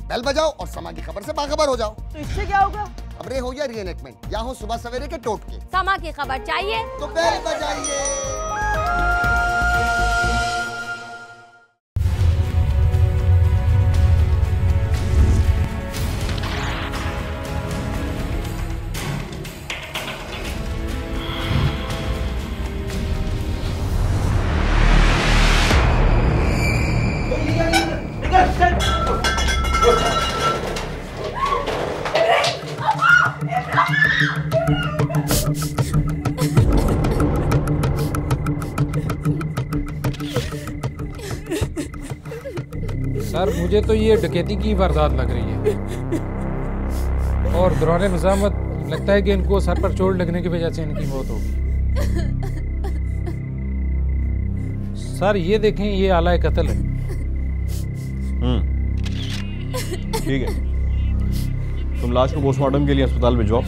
Bell बजाओ और समा की खबर से बाखबर हो जाओ। तो इससे क्या होगा? खबरें हो या रीएनेक्टमेंट या हो सुबह सवेरे के टोटके, समा की खबर चाहिए तो बेल बजाइए। सर मुझे तो ये डकैती की वारदात लग रही है और दौरान मज़ाहमत लगता है कि इनको सर पर चोट लगने की वजह से इनकी मौत होगी। सर ये देखें, ये आला कत्ल है। ठीक है, तुम लाश को पोस्टमार्टम के लिए अस्पताल भिजवाओ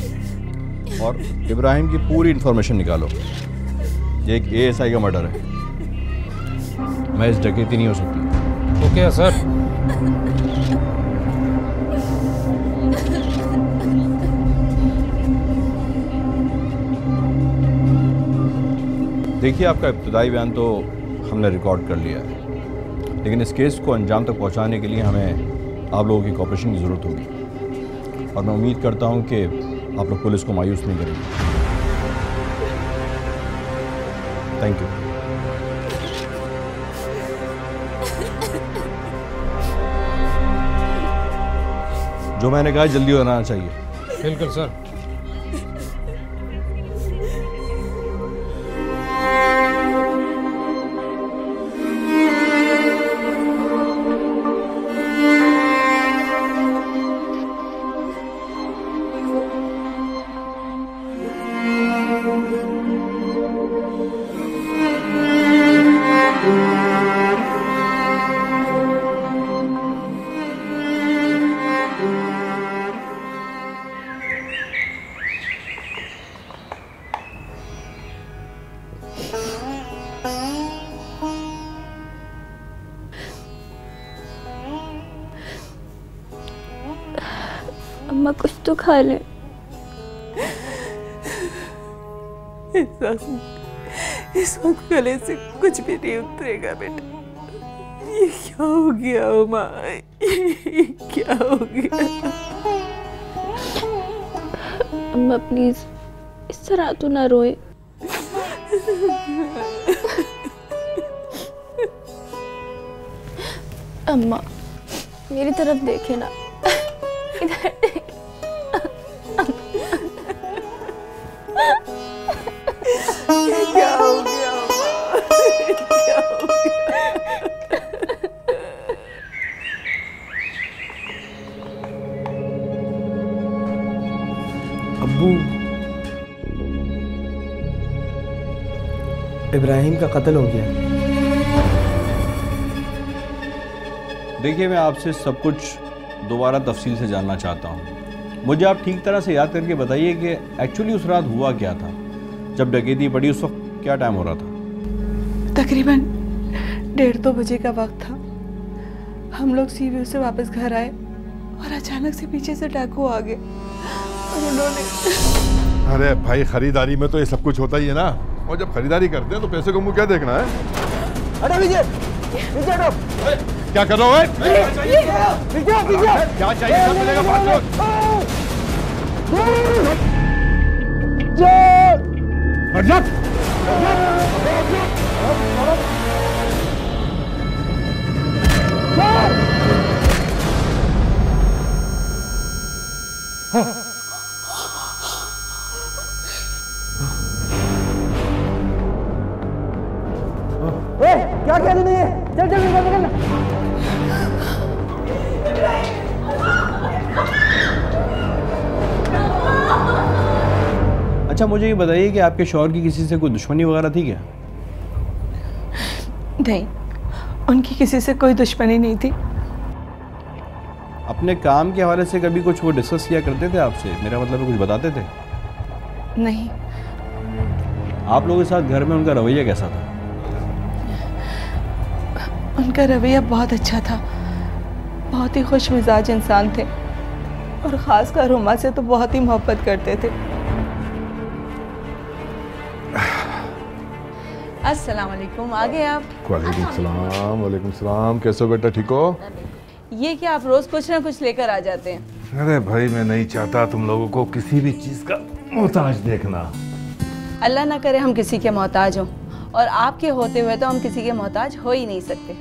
और इब्राहिम की पूरी इंफॉर्मेशन निकालो। ये एक एएसआई का मर्डर है, मैं इस डकैती नहीं हो सकती। Okay sir. देखिए, आपका इब्तदाई बयान तो हमने रिकॉर्ड कर लिया है, लेकिन इस केस को अंजाम तक पहुंचाने के लिए हमें आप लोगों की कोऑपरेशन की ज़रूरत होगी और मैं उम्मीद करता हूं कि आप लोग पुलिस को मायूस नहीं करेंगे। Thank you. जो मैंने कहा जल्दी होना चाहिए। बिल्कुल सर। अम्मा कुछ तो खा ले। इस वक्त गले से कुछ भी नहीं उतरेगा बेटा। ये क्या हो गया अम्मा? ये क्या हो गया? अम्मा प्लीज इस तरह तो ना रोए। अम्मा मेरी तरफ देखे ना, इधर देख। क्या हो गया अम्मा? क्या हो गया? अब्बू, इब्राहिम का कत्ल हो गया। देखिए, मैं आपसे सब कुछ दोबारा तफसील से जानना चाहता हूँ। मुझे आप ठीक तरह से याद करके बताइए कि एक्चुअली उस रात हुआ क्या था। जब डकैती पड़ी उस वक्त क्या टाइम हो रहा था? तकरीबन 1:30-2 बजे का वक्त था। हम लोग सी व्यू से वापस घर आए और अचानक से पीछे से डाकू आ गए और उन्होंने। अरे भाई, खरीदारी में तो ये सब कुछ होता ही है ना, और जब खरीदारी करते हैं तो पैसे को मुंह क्या देखना है। अरे विजय, विजय क्या कर रहा हो? क्या चाहिए? सब मिलेगा। क्या क्या नहीं है? चल चल चल। अच्छा, मुझे ये बताइए कि आपके शौहर की किसी से कोई दुश्मनी वगैरह थी क्या? नहीं, उनकी किसी से कोई दुश्मनी नहीं थी। अपने काम के हवाले से कभी कुछ वो डिस्कस किया करते थे आपसे? मेरा मतलब है कुछ बताते थे? नहीं। आप लोगों के साथ घर में उनका रवैया कैसा था? उनका रवैया बहुत अच्छा था, बहुत ही खुश मिजाज इंसान थे और ख़ासकर हुमा से तो बहुत ही मोहब्बत करते थे। अस्सलाम वालेकुम, आ गए आप? वालेकुम सलाम। कैसे हो बेटा, ठीक हो? ये क्या आप रोज़ कुछ ना कुछ लेकर आ जाते हैं? अरे भाई, मैं नहीं चाहता तुम लोगों को किसी भी चीज़ का मोहताज देखना। अल्लाह ना करे हम किसी के मोहताज हों, और आपके होते हुए तो हम किसी के मोहताज हो ही नहीं सकते।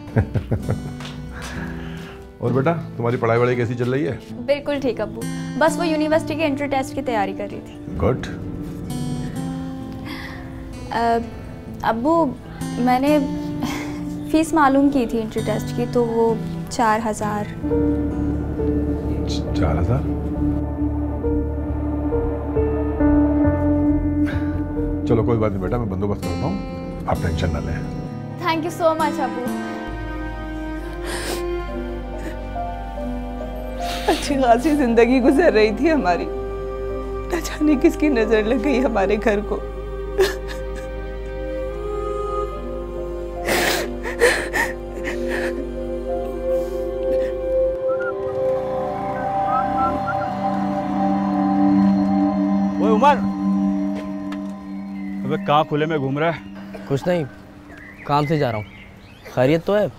और बेटा, तुम्हारी पढ़ाई वढ़ाई कैसी चल रही है? बिल्कुल ठीक अब्बू, बस वो यूनिवर्सिटी के एंट्री टेस्ट की तैयारी कर रही थी। गुड। अब्बू, मैंने फीस मालूम की थी एंट्री टेस्ट की, तो वो 4000। 4000? चलो कोई बात नहीं बेटा, मैं बंदोबस्त करता हूँ, आप टेंशन ना लें। थैंक यू सो मच अब्बू। अच्छी खासी जिंदगी गुजर रही थी हमारी, न जाने किसकी नजर लग गई हमारे घर को। ओए उमर, अबे कहाँ खुले में घूम रहा है? कुछ नहीं, काम से जा रहा हूँ। खैरियत तो है?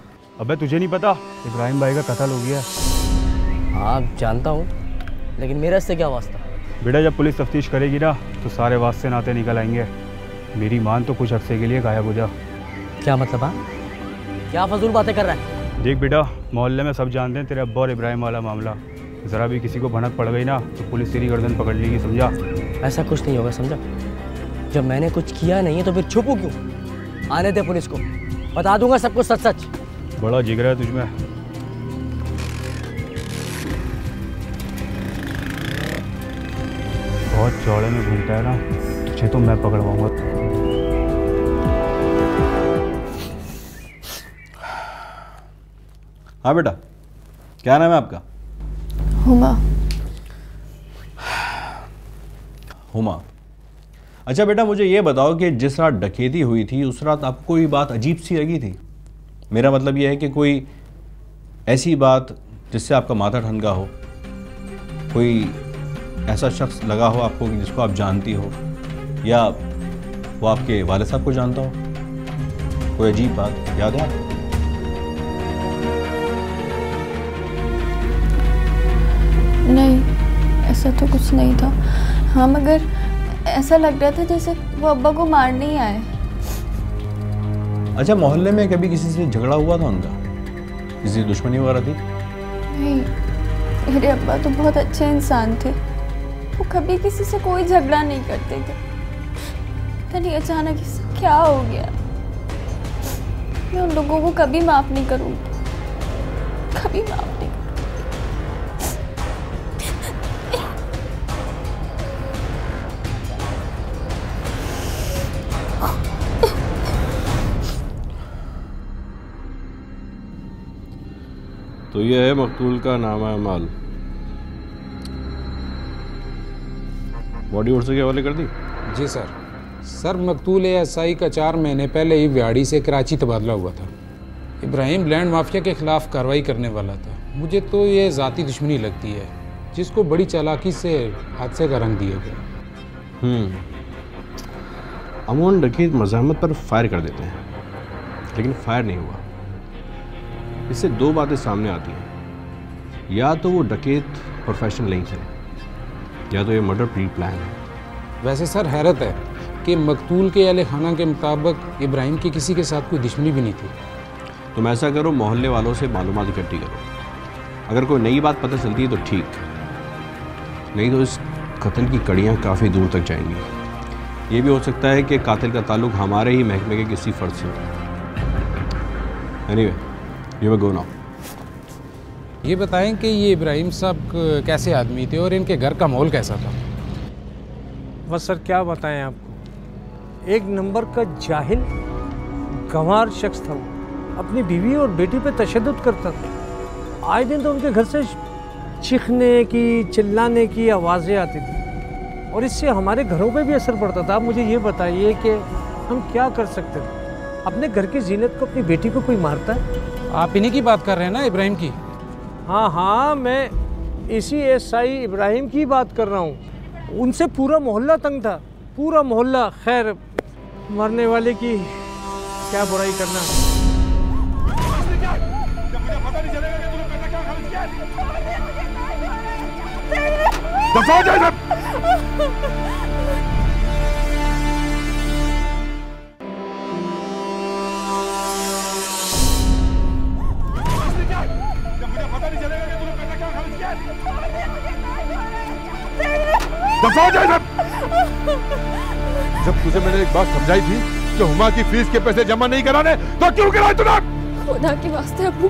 अबे तुझे नहीं पता इब्राहिम भाई का कत्ल हो गया? हाँ जानता हूँ, लेकिन मेरा इससे क्या वास्ता? बेटा, जब पुलिस तफ्तीश करेगी ना तो सारे वास्ते नाते निकल आएंगे। मेरी मान तो कुछ अरसे के लिए गायब हो जा। क्या मतलब? हाँ, क्या फजूल बातें कर रहा है? देख बेटा, मोहल्ले में सब जानते हैं तेरे अब्बा और इब्राहिम वाला मामला। ज़रा भी किसी को भनक पड़ गई ना तो पुलिस तेरी गर्दन पकड़ लेगी, समझा? ऐसा कुछ नहीं होगा, समझा? जब मैंने कुछ किया नहीं है तो फिर छुपू क्यों? आने दे पुलिस को, बता दूंगा सब कुछ सच सच। बड़ा जिगरा है तुझमें। बहुत चौड़े में घूमता है ना, तुझे तो मैं पकड़वाऊंगा। हाँ बेटा, क्या नाम है आपका? हुमा। हुमा। अच्छा बेटा, मुझे ये बताओ कि जिस रात डकैती हुई थी उस रात आपको कोई बात अजीब सी लगी थी? मेरा मतलब ये है कि कोई ऐसी बात जिससे आपका माथा ठनका हो, कोई ऐसा शख्स लगा हो आपको कि जिसको आप जानती हो, या वो आपके वालिद साहब को जानता हो, कोई अजीब बात याद है आपको? नहीं, ऐसा तो कुछ नहीं था। हाँ, मगर ऐसा लग रहा था जैसे वो अब्बा को मारने ही आए। अच्छा, मोहल्ले में कभी किसी से झगड़ा हुआ था उनका? किसी से दुश्मनी वगैरह थी? नहीं, मेरे अब्बा तो बहुत अच्छे इंसान थे, वो कभी किसी से कोई झगड़ा नहीं करते थे। पता नहीं अचानक क्या हो गया। मैं उन लोगों को कभी माफ नहीं करूँगी, कभी माफ नहीं। तो ये है मकतूल का नामा माल। बॉडी उड़ के हवाले कर दी? जी सर। सर, मकतूल एएसआई का 4 महीने पहले ही व्याड़ी से कराची तबादला हुआ था। इब्राहिम लैंड माफिया के खिलाफ कार्रवाई करने वाला था। मुझे तो ये ज़ाती दुश्मनी लगती है जिसको बड़ी चालाकी से हादसे का रंग दिया गया। अमूमन डकैत मज़ाहमत पर फायर कर देते हैं, लेकिन फायर नहीं हुआ। इससे 2 बातें सामने आती हैं, या तो वो डकैत प्रोफेशनल नहीं थे, या तो ये मर्डर प्री प्लान है। वैसे सर, हैरत है कि मकतूल के अहले खाना के मुताबिक इब्राहिम की किसी के साथ कोई दुश्मनी भी नहीं थी। तुम ऐसा करो, मोहल्ले वालों से मालूमात इकट्ठी करो। अगर कोई नई बात पता चलती है तो ठीक, नहीं तो इस कत्ल की कड़ियाँ काफ़ी दूर तक जाएंगी। ये भी हो सकता है कि कातिल का ताल्लुक हमारे ही महकमे के किसी फर्द से हो। Anyway, you may go now. ये बताएं कि ये इब्राहिम साहब कैसे आदमी थे और इनके घर का माहौल कैसा था? बस सर क्या बताएं आपको, एक नंबर का जाहिल गंवार शख्स था वो। अपनी बीवी और बेटी पे तशद्दुद करता था। आए दिन तो उनके घर से चीखने की, चिल्लाने की आवाज़ें आती थी और इससे हमारे घरों पे भी असर पड़ता था। आप मुझे ये बताइए कि हम क्या कर सकते थे? अपने घर की जीनत को, अपनी बेटी को कोई मारता है? आप इन्हीं की बात कर रहे हैं ना, इब्राहिम की? हाँ हाँ, मैं इसी एसआई इब्राहिम की बात कर रहा हूँ। उनसे पूरा मोहल्ला तंग था, पूरा मोहल्ला। खैर, मरने वाले की क्या बुराई करना। दफा जाए सब। दफा जाए सब। जब तुझे मैंने एक बात समझाई थी कि हुमा की फीस के पैसे जमा नहीं कराने, तो क्यों कराए तूने? खुदा के वास्ते अब्बू,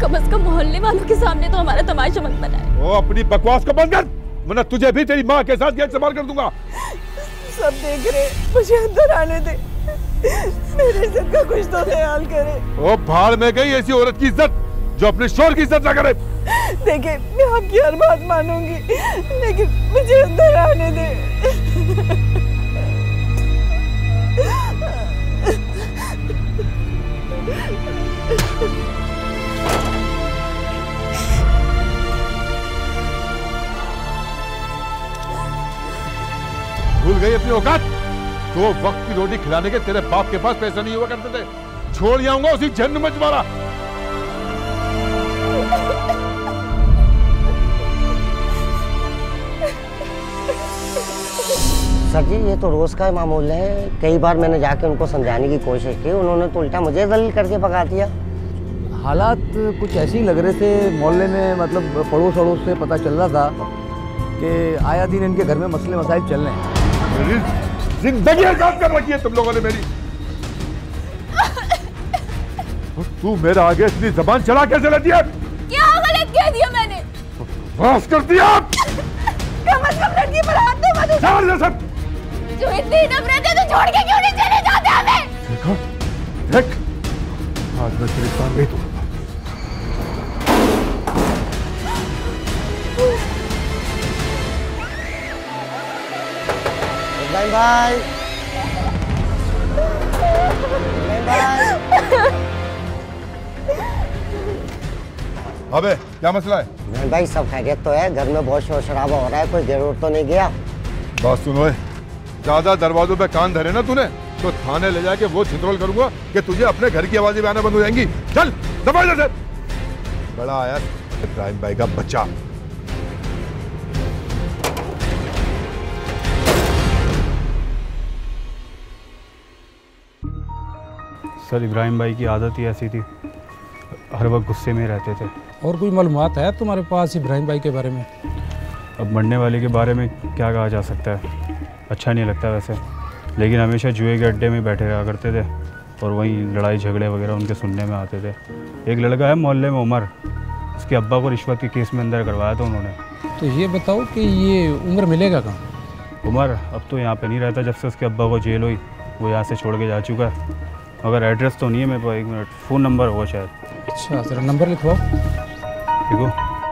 कम से कम मोहल्ले वालों के सामने तो हमारा तमाशा मत बनाए। ओ अपनी बकवास को बंद कर, वरना तुझे भी तेरी माँ के साथ गैर इस्तेमाल कर दूंगा। सब देख रहे, मुझे अंदर आने दे। मेरे इज्जत का कुछ तो ख्याल करे। ओ भाड़ में गई ऐसी औरत की इज्जत जो अपने शोर की इज्जत ना करे। देखिए, मैं आपकी हर बात मानूंगी, लेकिन मुझे अंदर आने दे। भूल गई अपनी औकात? तो वक्त की रोटी खिलाने के तेरे बाप के पास पैसा नहीं हुआ करते थे। छोड़ आऊंगा उसी जहन्नुम में तुम्हारा। सर जी, ये तो रोज का मामूल है। कई बार मैंने जाके उनको समझाने की कोशिश की, उन्होंने तो उल्टा मुझे दलील करके भगा दिया। हालात कुछ ऐसे ही लग रहे थे मोहल्ले में, मतलब पड़ोस अड़ोस से पता चल रहा था कि आया दिन इनके घर में मसले मसाइल चल रहे हैं। जिंदगी आजाद कर रखी है तुम लोगों ने मेरी। तू मेरा आगे इतनी जबान चला कैसे लेती है? क्या गलत कह दिया मैंने? बस कर दिया। कम से कम लड़की पर हाथ दे मत। छोड़ दे सब। जो इतनी नफरत है तो छोड़ के क्यों नहीं चले जाते हमें? देखो, देख, आज मैं तेरे सामने तो इब्राहिम भाई, इब्राहिम भाई। अबे क्या मसला है? इब्राहिम भाई, सब खैरियत तो है? घर में बहुत शोर शराबा हो रहा है, कोई गिर तो नहीं गया? बात सुनो, ज्यादा दरवाजों पे कान धरे ना तूने तो थाने ले जाके वो छितरोल करूंगा कि तुझे अपने घर की आवाजें भी आना बंद हो जाएंगी। चल दबा जा। बड़ा आया इब्राहिम भाई का बच्चा। सर, इब्राहिम भाई की आदत ही ऐसी थी, हर वक्त गुस्से में रहते थे। और कोई मालूमात है तुम्हारे पास इब्राहिम भाई के बारे में? अब मरने वाले के बारे में क्या कहा जा सकता है, अच्छा नहीं लगता वैसे, लेकिन हमेशा जुए के अड्डे में बैठे रहा करते थे और वहीं लड़ाई झगड़े वगैरह उनके सुनने में आते थे। एक लड़का है मोहल्ले में उमर, उसके अब्बा को रिश्वत के केस में अंदर करवाया था उन्होंने। तो ये बताओ कि ये उमर मिलेगा कहाँ? उमर अब तो यहाँ पे नहीं रहता, जब से उसके अब्बा को जेल हुई वो यहाँ से छोड़ के जा चुका है, मगर एड्रेस तो नहीं है मेरे पास। 1 मिनट, फ़ोन नंबर होगा शायद। अच्छा, ज़रा नंबर लिखवाओ। देखो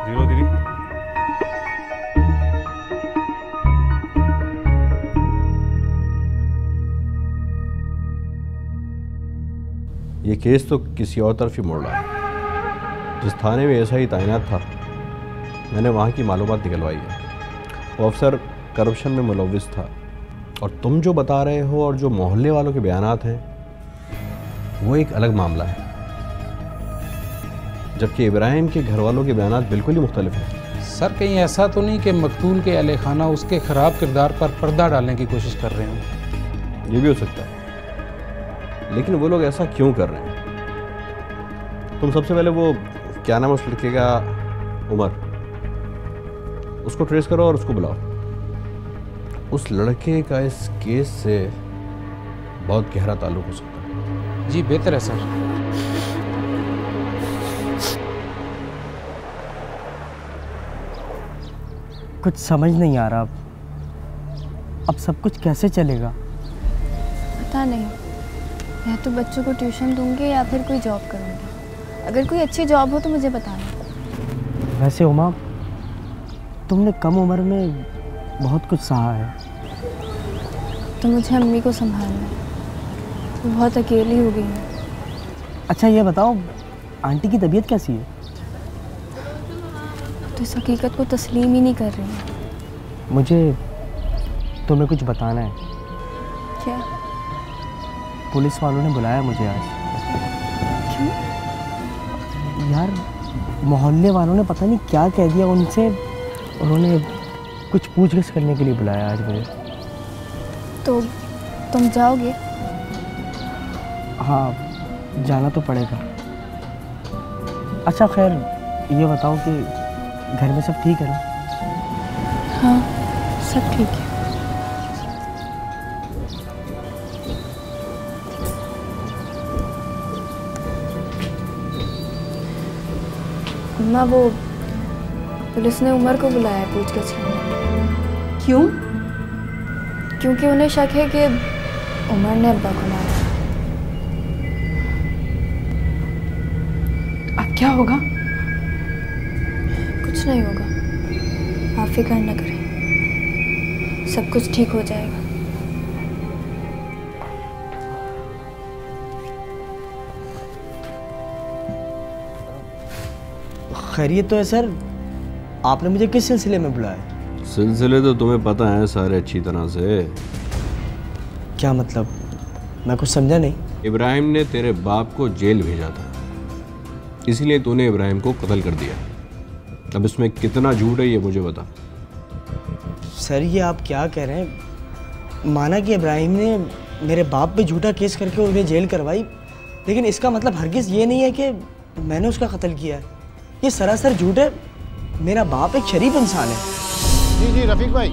03। ये केस तो किसी और तरफ ही मोड़ रहा है। जिस थाने में ऐसा ही तैनात था, मैंने वहाँ की मालूमात निकलवाई है। वो अफसर करप्शन में मुलव्विस था, और तुम जो बता रहे हो और जो मोहल्ले वालों के बयानात हैं वो एक अलग मामला है, जबकि इब्राहिम के घर वालों के बयानात बिल्कुल ही मुख्तलिफ हैं। सर, कहीं ऐसा तो नहीं कि मकतूल के अहले खाना उसके ख़राब किरदार पर पर्दा डालने की कोशिश कर रहे हों? ये भी हो सकता है, लेकिन वो लोग ऐसा क्यों कर रहे हैं? तुम सबसे पहले वो क्या नाम है उस लड़के का, उमर, उसको ट्रेस करो और उसको बुलाओ। उस लड़के का इस केस से बहुत गहरा ताल्लुक हो सकता है। जी बेहतर है सर। कुछ समझ नहीं आ रहा अब सब कुछ कैसे चलेगा? पता नहीं, या तो बच्चों को ट्यूशन दूंगी या फिर कोई जॉब करूंगी। अगर कोई अच्छी जॉब हो तो मुझे बताना। वैसे उमा, तुमने कम उम्र में बहुत कुछ सहा है। तो मुझे अम्मी को संभालना है, वो बहुत अकेली हो गई है। अच्छा ये बताओ, आंटी की तबीयत कैसी है? तो इस हकीकत को तस्लीम ही नहीं कर रही है। मुझे तुम्हें कुछ बताना है। क्या? पुलिस वालों ने बुलाया मुझे आज। क्यों? यार मोहल्ले वालों ने पता नहीं क्या कह दिया उनसे, उन्होंने कुछ पूछगिछ करने के लिए बुलाया आज मुझे। तो तुम जाओगे? हाँ, जाना तो पड़ेगा। अच्छा खैर ये बताओ कि घर में सब ठीक है ना? हाँ, सब ठीक है। अम्मा, वो पुलिस ने उमर को बुलाया है पूछगिछ करने। क्यों? क्योंकि उन्हें शक है कि उमर ने अब्बा को मारा। अब क्या होगा? कुछ नहीं होगा, आप फिक्र न करें, सब कुछ ठीक हो जाएगा। खैरियत तो है सर, आपने मुझे किस सिलसिले में बुलाया? सिलसिले तो तुम्हें पता है सारे अच्छी तरह से। क्या मतलब? मैं कुछ समझा नहीं। इब्राहिम ने तेरे बाप को जेल भेजा था, इसलिए तूने इब्राहिम को कत्ल कर दिया। अब इसमें कितना झूठ है ये मुझे बता। सर ये आप क्या कह रहे हैं? माना कि इब्राहिम ने मेरे बाप पे झूठा केस करके उन्हें जेल करवाई, लेकिन इसका मतलब हरगिज़ ये नहीं है कि मैंने उसका कत्ल किया है। ये सरासर झूठ है। मेरा बाप एक शरीफ इंसान है। जी जी रफीक भाई,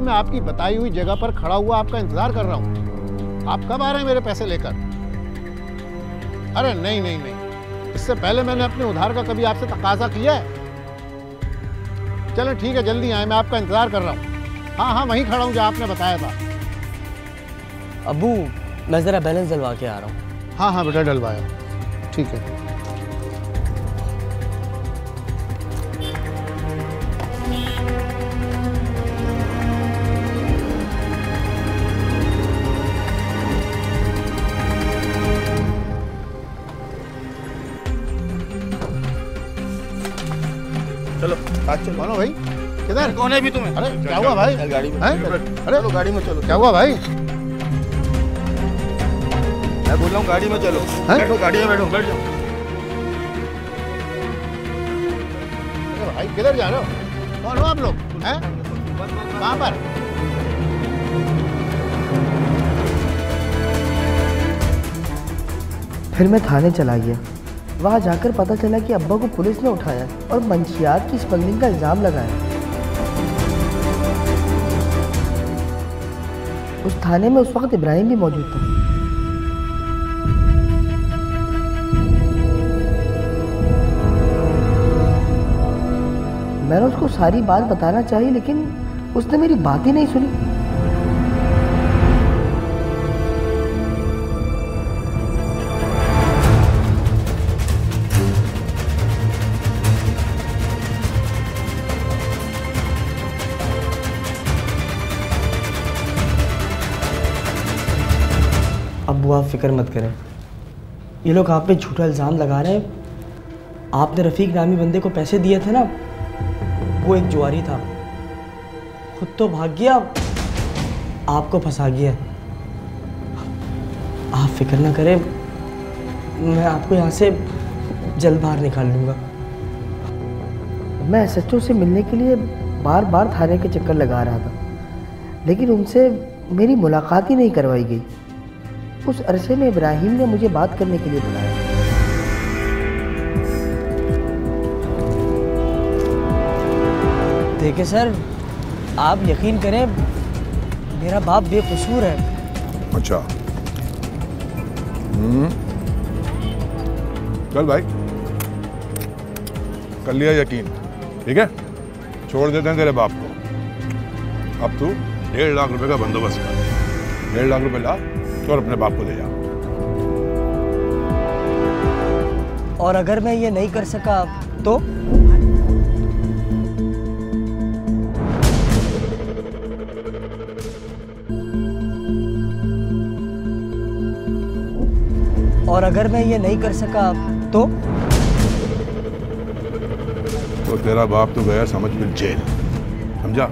मैं आपकी बताई हुई जगह पर खड़ा हुआ आपका इंतजार कर रहा हूँ। आप कब आ रहे हैं मेरे पैसे लेकर? अरे नहीं नहीं नहीं, इससे पहले मैंने अपने उधार का कभी आपसे तकाजा किया है? चलें ठीक है, जल्दी आए, मैं आपका इंतजार कर रहा हूँ। हाँ हाँ, वहीं खड़ा हूँ जहाँ आपने बताया था। अबू मैं ज़रा बैलेंस डलवा के आ रहा हूँ। हाँ हाँ बेटा, डलवाया, ठीक है। चलो चलो बोलो भाई, किधर? कौन है भी तुम्हें? अरे क्या हुआ भाई? गाड़ी में। अरे चलो गाड़ी में चलो। क्या हुआ भाई? मैं बोल रहा हूँ गाड़ी में चलो। बैठो गाड़ी में, बैठो, बैठ जाओ। अरे भाई किधर जा रहे हो? कौन हो आप लोग? हैं? कहाँ पर? फिर मैं थाने चला गया। वहाँ जाकर पता चला कि अब्बा को पुलिस ने उठाया और मंशियात की स्मगलिंग का इल्ज़ाम लगाया। उस थाने में उस वक्त इब्राहिम भी मौजूद था। मैंने उसको सारी बात बताना चाहिए, लेकिन उसने मेरी बात ही नहीं सुनी। अब्बू आप फिक्र मत करें, ये लोग आप पे झूठा इल्ज़ाम लगा रहे हैं। आपने रफ़ीक नामी बंदे को पैसे दिए थे ना, वो एक जुआरी था, खुद तो भाग गया, आपको फंसा गया। आप फिक्र ना करें, मैं आपको यहाँ से जल्द बाहर निकाल लूँगा। मैं SHO से मिलने के लिए बार बार थाने के चक्कर लगा रहा था, लेकिन उनसे मेरी मुलाकात ही नहीं करवाई गई। उस अरसे में इब्राहिम ने मुझे बात करने के लिए बुलाया। देखिए सर, आप यकीन करें, मेरा बाप बेकसूर है। अच्छा। चल भाई, कर लिया यकीन, ठीक है, छोड़ देते हैं तेरे बाप को। अब तू 1.5 लाख रुपए का बंदोबस्त कर। 1.5 लाख रुपए ला और अपने बाप को दे जा। और अगर मैं ये नहीं कर सका तो? और अगर मैं ये नहीं कर सका तो? तो तेरा बाप तो गया समझ फिर जेल, समझा?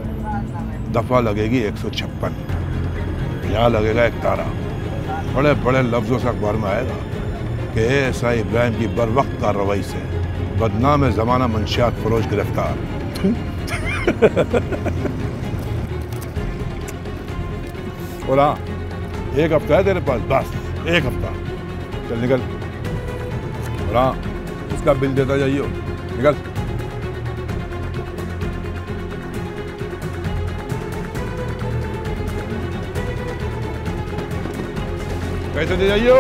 दफा लगेगी 156, यहाँ लगेगा एक तारा। बड़े बड़े लफ्जों से अखबार में आएगा कि एएसआई इब्राहिम की बर वक्त कार्रवाई से बदनाम जमाना मंशियात फरोश गिरफ्तार। और हाँ, 1 हफ्ता है तेरे पास, बस 1 हफ्ता। चल निकल। और हाँ, इसका बिल देता जाइए, निकल। पैसे दे जाइए।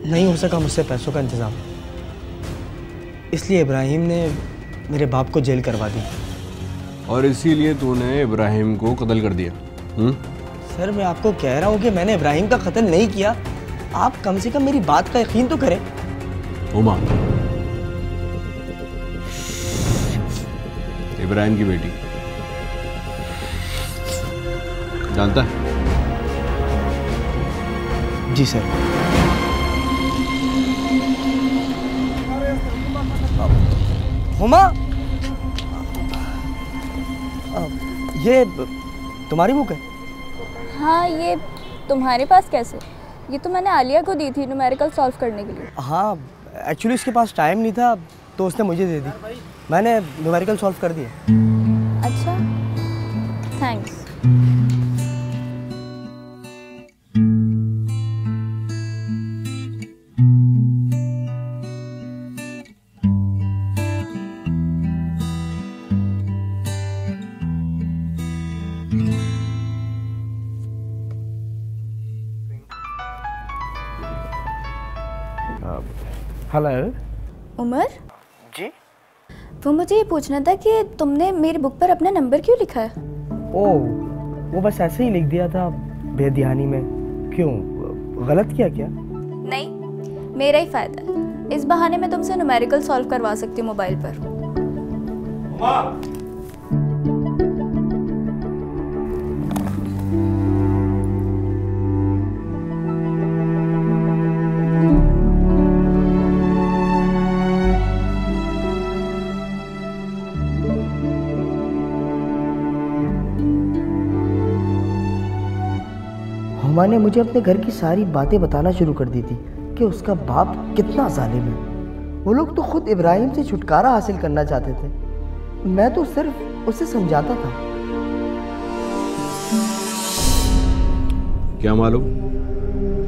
नहीं हो सका मुझसे पैसों का इंतजाम, इसलिए इब्राहिम ने मेरे बाप को जेल करवा दी। और इसीलिए तूने इब्राहिम को कत्ल कर दिया? सर मैं आपको कह रहा हूँ कि मैंने इब्राहिम का कत्ल नहीं किया। आप कम से कम मेरी बात का यकीन तो करें। उमा, इब्राहिम की बेटी जानता है? जी सर। हुमा, ये तुम्हारी बुक है? हाँ, ये तुम्हारे पास कैसे? ये तो मैंने आलिया को दी थी न्यूमेरिकल सॉल्व करने के लिए। हाँ, एक्चुअली उसके पास टाइम नहीं था तो उसने मुझे दे दी। मैंने न्यूमेरिकल सॉल्व कर दिया। अच्छा, थैंक्स। हेलो उमर जी। वो मुझे ये पूछना था कि तुमने मेरी बुक पर अपना नंबर क्यों लिखा है? ओह, वो बस ऐसे ही लिख दिया था बेध्यानी में। क्यों, गलत किया क्या? नहीं, मेरा ही फायदा है। इस बहाने मैं तुमसे न्यूमेरिकल सॉल्व करवा सकती हूँ मोबाइल पर। हुमा ने मुझे अपने घर की सारी बातें बताना शुरू कर दी थी कि उसका बाप कितना जालिम है। वो लोग तो खुद इब्राहिम से छुटकारा हासिल करना चाहते थे, मैं तो सिर्फ उसे समझाता था। क्या मालूम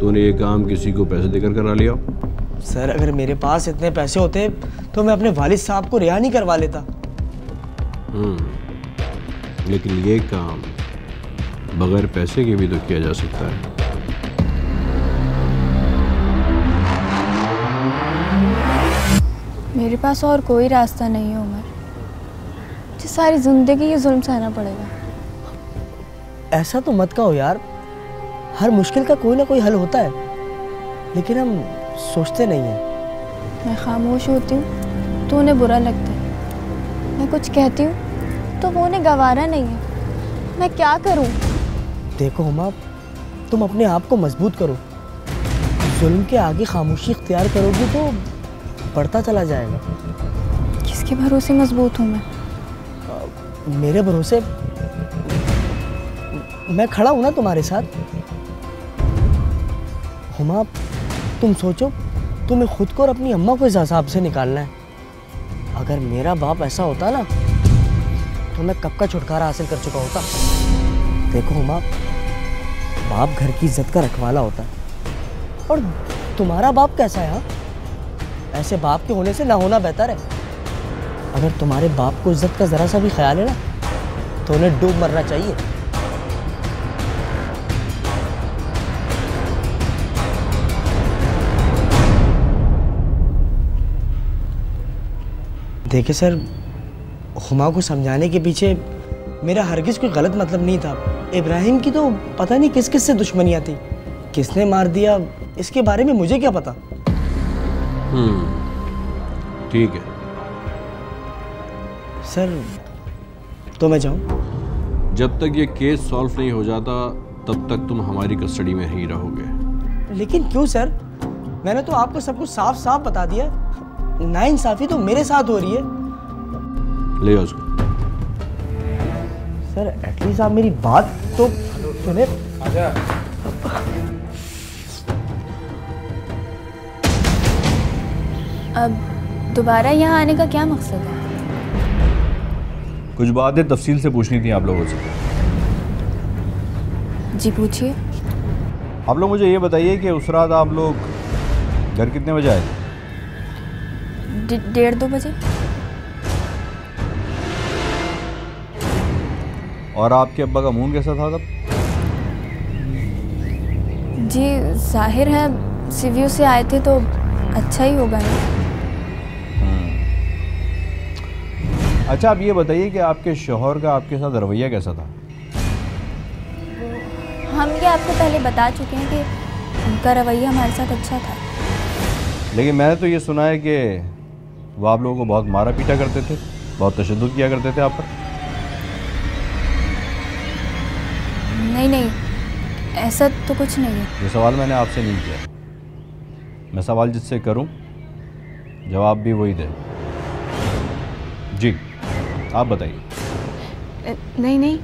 तूने ये काम किसी को पैसे देकर करा लिया? सर अगर मेरे पास इतने पैसे होते तो मैं अपने वालिद साहब को रिहा नहीं करवा लेता। लेकिन ये काम बगैर पैसे के भी तो किया जा सकता है। मेरे पास और कोई रास्ता नहीं है उमर, मुझे सारी जिंदगी ये जुल्म सहना पड़ेगा। ऐसा तो मत कहो यार, हर मुश्किल का कोई ना कोई हल होता है, लेकिन हम सोचते नहीं हैं। मैं खामोश होती हूँ तो उन्हें बुरा लगता है, मैं कुछ कहती हूँ तो वो उन्हें गवारा नहीं है। मैं क्या करूँ? देखो हुमा, तुम अपने आप को मजबूत करो। जुल्म के आगे खामोशी इख्तियार करोगी तो बढ़ता चला जाएगा। किसके भरोसे मजबूत हूँ मैं? मेरे भरोसे मैं खड़ा हूं ना तुम्हारे साथ। हुमा तुम सोचो, तुम्हें खुद को और अपनी अम्मा को इस हिसाब से निकालना है। अगर मेरा बाप ऐसा होता ना तो मैं कब का छुटकारा हासिल कर चुका होता। देखो हुमा, बाप घर की इज्जत का रखवाला होता है, और तुम्हारा बाप कैसा है? ऐसे बाप के होने से ना होना बेहतर है। अगर तुम्हारे बाप को इज्जत का जरा सा भी ख्याल है ना तो उन्हें डूब मरना चाहिए। देखिए सर, हुमा को समझाने के पीछे मेरा हरगिज़ कोई गलत मतलब नहीं था। इब्राहिम की तो पता नहीं किस किस से दुश्मनियाँ थी, किसने मार दिया इसके बारे में मुझे क्या पता। ठीक है सर, तो मैं जाऊँ? जब तक ये केस सॉल्व नहीं हो जाता तब तक तुम हमारी कस्टडी में ही रहोगे। लेकिन क्यों सर? मैंने तो आपको सब कुछ साफ साफ बता दिया। नाइंसाफी तो मेरे साथ हो रही है। ले जाओ उसको। सर एटलीस्ट आप मेरी बात तो सुने। आजा। अब दोबारा यहाँ आने का क्या मकसद है? कुछ बातें तफसील से पूछनी थी आप लोगों से। जी पूछिए। आप लोग मुझे ये बताइए कि उस रात आप लोग घर कितने बजे आए? 1:30-2 बजे। और आपके अब्बा का मूड कैसा था तब? जी जाहिर है सीवीयू से आए थे तो अच्छा ही होगा ना। अच्छा आप ये बताइए कि आपके शौहर का आपके साथ रवैया कैसा था? हम ये आपको पहले बता चुके हैं कि उनका रवैया हमारे साथ अच्छा था। लेकिन मैंने तो ये सुना है कि वो आप लोगों को बहुत मारा पीटा करते थे, बहुत तशद्दुद किया करते थे आप पर। नहीं, ऐसा तो कुछ नहीं है। ये सवाल मैंने आपसे नहीं किया। मैं सवाल जिससे करूं जवाब भी वही दे। जी आप बताइए। नहीं,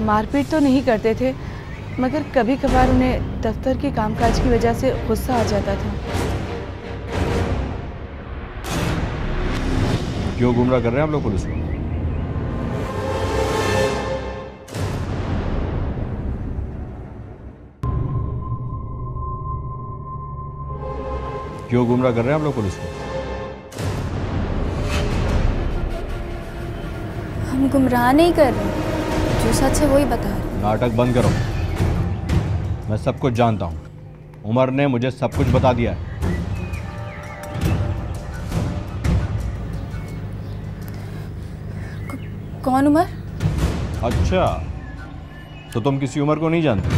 मारपीट तो नहीं करते थे, मगर कभी कभार उन्हें दफ्तर के कामकाज की वजह से गुस्सा आ जाता था। क्यों गुमराह कर रहे हैं आप लोग पुलिस को? क्यों गुमराह कर रहे हैं आप लोग पुलिस को? हम गुमराह नहीं कर रहे, जो सच है वही बता रहे। नाटक बंद करो। मैं सब कुछ जानता हूं। उमर ने मुझे सब कुछ बता दिया है। कौन उमर? अच्छा तो तुम किसी उमर को नहीं जानते?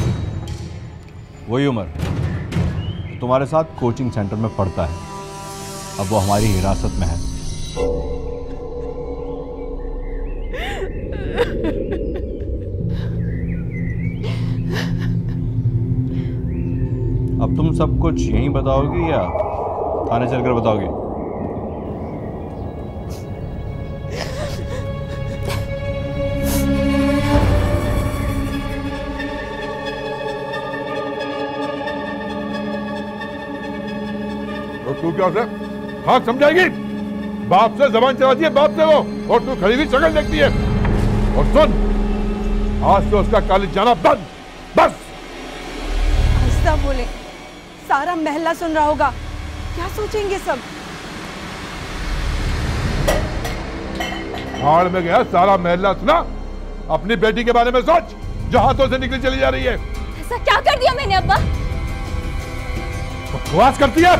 वही उमर तो तुम्हारे साथ कोचिंग सेंटर में पढ़ता है। अब वो हमारी हिरासत में है। अब तुम सब कुछ यहीं बताओगी या थाने चलकर बताओगे? और तू क्या से हाँ समझाएगी? बाप से जबान चलाती है, बाप से वो, और तू खड़ी हुई शक्ल देखती है। और सुन, आज से उसका कॉलेज जाना बंद, बस। आहिस्ता बोले, सारा महल्ला सुन रहा होगा। क्या सोचेंगे सब? भाड़ में गया सारा महल्ला सुना। अपनी बेटी के बारे में सोच जो हाथों से निकली चली जा रही है। ऐसा क्या कर दिया मैंने अब्बा? बकवास करती है।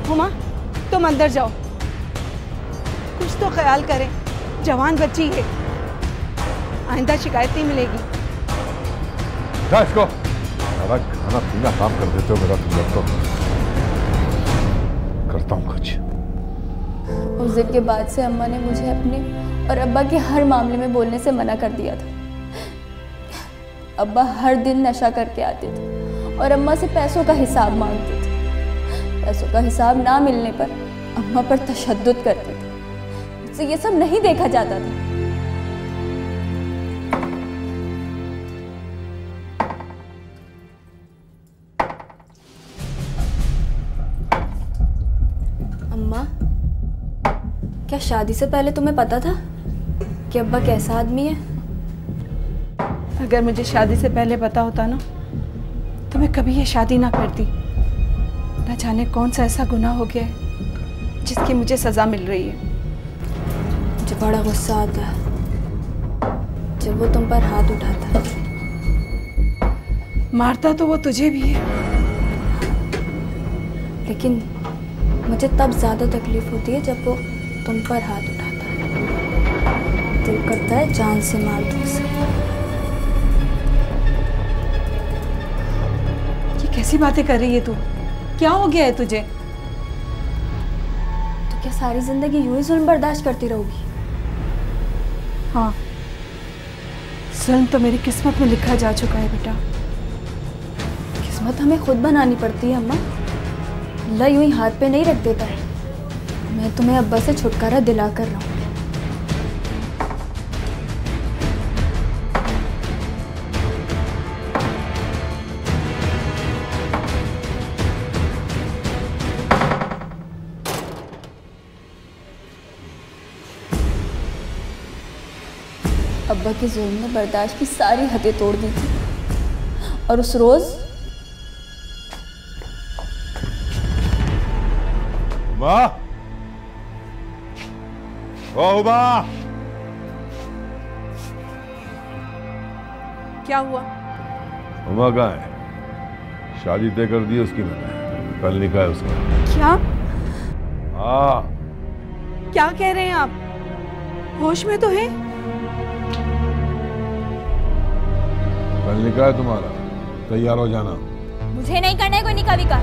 हुमा, तुम अंदर जाओ। कुछ तो ख्याल करें, जवान बच्ची है, आइंदा शिकायत नहीं मिलेगी। जा इसको सारा खाना पीना काम कर देते हो मेरा। तुम लोग तो करता हूँ कुछ। उस दिन के बाद से अम्मा ने मुझे अपने और अब्बा के हर मामले में बोलने से मना कर दिया था। अब्बा हर दिन नशा करके आते थे और अम्मा से पैसों का हिसाब मांगते थे। पैसों का हिसाब ना मिलने पर अम्मा पर तशद्दुद करते थे। मुझसे ये सब नहीं देखा जाता था। अम्मा, क्या शादी से पहले तुम्हें पता था कि अब्बा कैसा आदमी है? अगर मुझे शादी से पहले पता होता ना तो मैं कभी ये शादी ना करती। न जाने कौन सा ऐसा गुनाह हो गया है जिसकी मुझे सजा मिल रही है। मुझे बड़ा गुस्सा आता है जब वो तुम पर हाथ उठाता है। मारता तो वो तुझे भी है, लेकिन मुझे तब ज्यादा तकलीफ होती है जब वो तुम पर हाथ उठाता है। दिल करता है जान से मार दूं उसे। ये कैसी बातें कर रही है तू? क्या हो गया है तुझे? क्या सारी जिंदगी यूं ही जुल्म बर्दाश्त करती रहोगी? हाँ, जुल्म तो मेरी किस्मत में लिखा जा चुका है बेटा। किस्मत हमें खुद बनानी पड़ती है अम्मा, अल्लाह यूं ही हाथ पे नहीं रख देता है। मैं तुम्हें अब्बा से छुटकारा दिला कर रहा हूँ। अब्बा के जुल्म ने बर्दाश्त की सारी हदें तोड़ दी थी, और उस रोज उमा, ओ उमा, क्या हुआ? उमा कहाँ है? शादी तय कर दी उसकी मैंने, कल निकाह है उसका। क्या? हाँ। क्या कह रहे हैं आप? होश में तो है? कल निकाह है तुम्हारा, तैयार हो जाना। मुझे नहीं करना है कोई निकाह विकाह।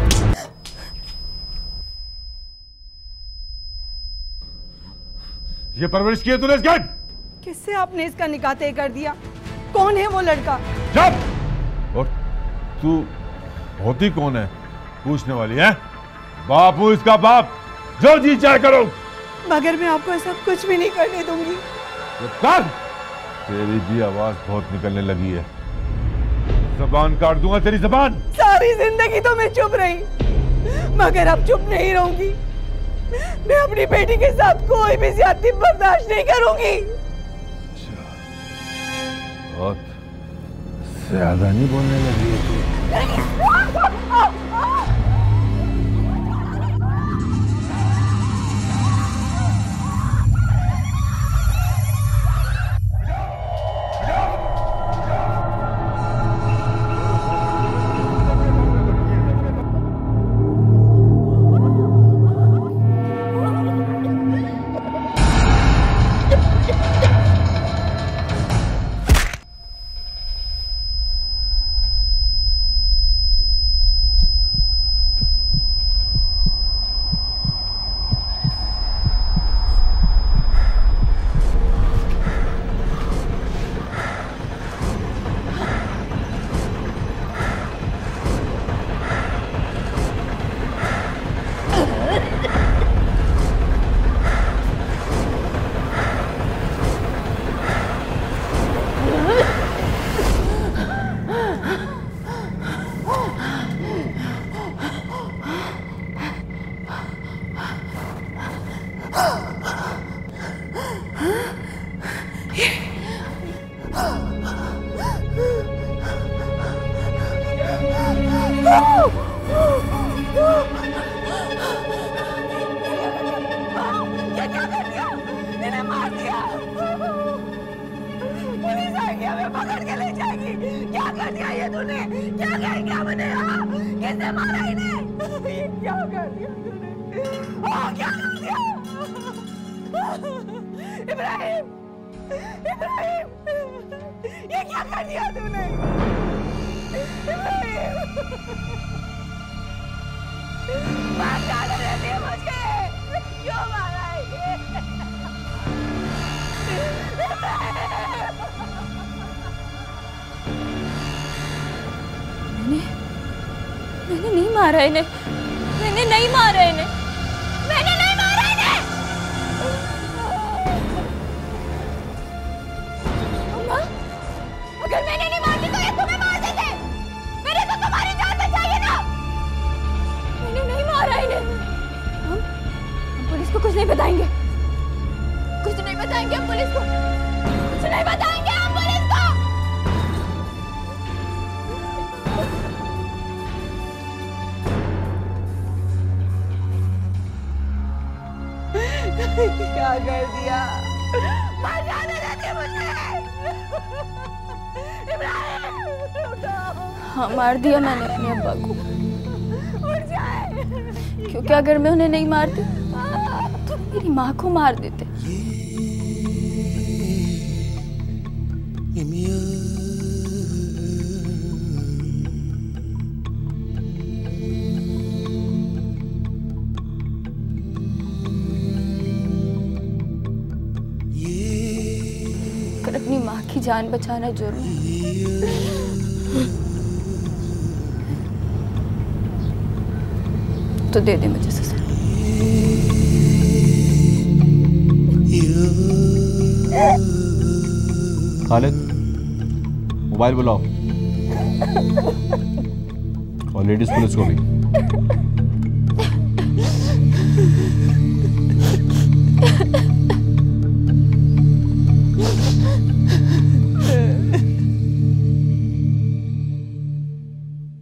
ये परवरिश की है तूने इस घर? किससे आपने इसका निकाह तय कर दिया? कौन है वो लड़का? चुप! और तू होती कौन है पूछने वाली है? बाप हूं इसका बाप, जो जी चाहे करो। मगर मैं आपको ऐसा कुछ भी नहीं करने दूंगी। तेरी भी आवाज बहुत निकलने लगी है, जबान काट दूंगा तेरी जबान। सारी जिंदगी तो मैं चुप रही, मगर अब चुप नहीं रहूंगी। मैं अपनी बेटी के साथ कोई भी ज्यादती बर्दाश्त नहीं करूंगी। बहुत ज्यादा नहीं बोलने लगी है तू। मैंने नहीं मारा इन्हें, मैंने नहीं मारा इन्हें, मैंने नहीं मारा इन्हें। अम्मा, अगर मैंने नहीं मारती तो ये तुम्हें मार देते। मैंने तो तुम्हारी जान बचाई ना। मैंने नहीं मारा इन्हें। हम पुलिस को कुछ नहीं बताएंगे, कुछ नहीं बताएंगे हम पुलिस को, कुछ नहीं बताएंगे हम पुलिस को। क्या कर दिया? मार जाने देते मुझे। इब्राहिम, उठाओ। हाँ, मार दिया मैंने अपने अब्बा को। उठ जाए। क्योंकि अगर मैं उन्हें नहीं मारती तो मेरी माँ को मार देते। अगर अपनी माँ की जान बचाना जुर्म है तो दे दे मुझे सजा। खालिद, मोबाइल बुलाओ और लेडीज पुलिस को भी।